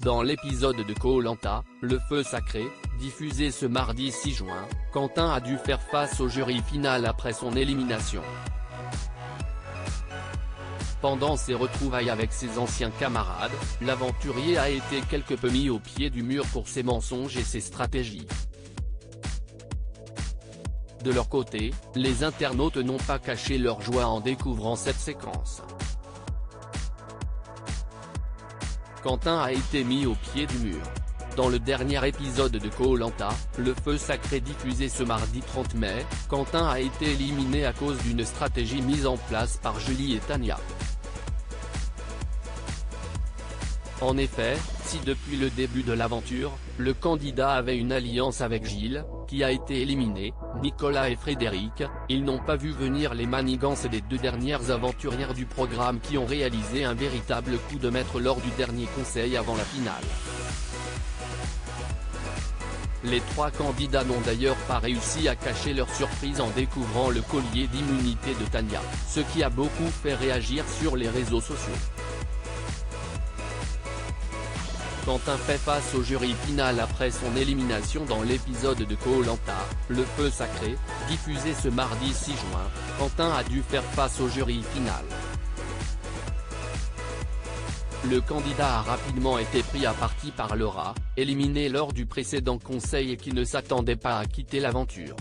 Dans l'épisode de Koh-Lanta, le feu sacré, diffusé ce mardi 6 juin, Quentin a dû faire face au jury final après son élimination. Pendant ses retrouvailles avec ses anciens camarades, l'aventurier a été quelque peu mis au pied du mur pour ses mensonges et ses stratégies. De leur côté, les internautes n'ont pas caché leur joie en découvrant cette séquence. Quentin a été mis au pied du mur. Dans le dernier épisode de Koh-Lanta, le feu sacré diffusé ce mardi 30 mai, Quentin a été éliminé à cause d'une stratégie mise en place par Julie et Tania. En effet, si depuis le début de l'aventure, le candidat avait une alliance avec Gilles, qui a été éliminé, Nicolas et Frédéric, ils n'ont pas vu venir les manigances des deux dernières aventurières du programme qui ont réalisé un véritable coup de maître lors du dernier conseil avant la finale. Les trois candidats n'ont d'ailleurs pas réussi à cacher leur surprise en découvrant le collier d'immunité de Tania, ce qui a beaucoup fait réagir sur les réseaux sociaux. Quentin fait face au jury final après son élimination dans l'épisode de Koh-Lanta, le feu sacré, diffusé ce mardi 6 juin, Quentin a dû faire face au jury final. Le candidat a rapidement été pris à partie par Laura, éliminé lors du précédent conseil et qui ne s'attendait pas à quitter l'aventure.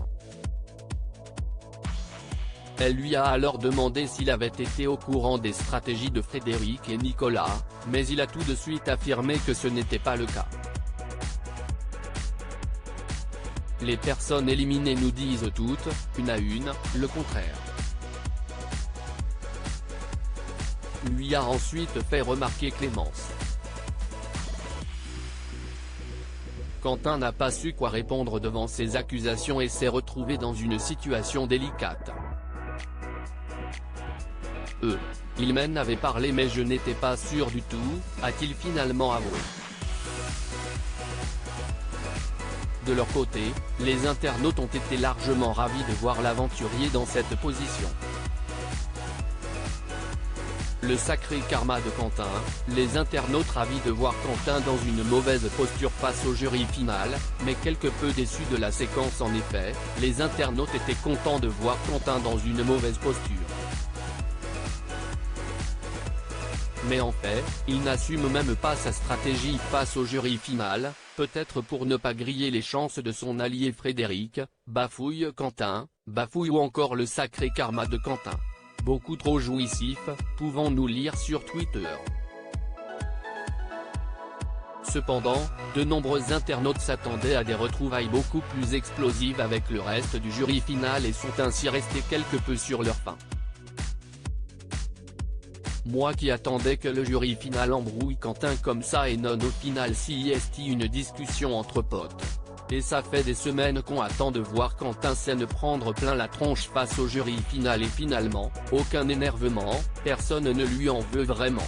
Elle lui a alors demandé s'il avait été au courant des stratégies de Frédéric et Nicolas, mais il a tout de suite affirmé que ce n'était pas le cas. Les personnes éliminées nous disent toutes, une à une, le contraire. Lui a ensuite fait remarquer Clémence. Quentin n'a pas su quoi répondre devant ces accusations et s'est retrouvé dans une situation délicate. Il m'en avait parlé mais je n'étais pas sûr du tout, a-t-il finalement avoué. De leur côté, les internautes ont été largement ravis de voir l'aventurier dans cette position. Le sacré karma de Quentin, les internautes ravis de voir Quentin dans une mauvaise posture face au jury final, mais quelque peu déçus de la séquence en effet, les internautes étaient contents de voir Quentin dans une mauvaise posture. Mais en fait, il n'assume même pas sa stratégie face au jury final, peut-être pour ne pas griller les chances de son allié Frédéric, bafouille Quentin, bafouille ou encore le sacré karma de Quentin. Beaucoup trop jouissif, pouvons-nous lire sur Twitter. Cependant, de nombreux internautes s'attendaient à des retrouvailles beaucoup plus explosives avec le reste du jury final et sont ainsi restés quelque peu sur leur faim. Moi qui attendais que le jury final embrouille Quentin comme ça et non au final s'il y ait une discussion entre potes. Et ça fait des semaines qu'on attend de voir Quentin Sen prendre plein la tronche face au jury final et finalement, aucun énervement, personne ne lui en veut vraiment.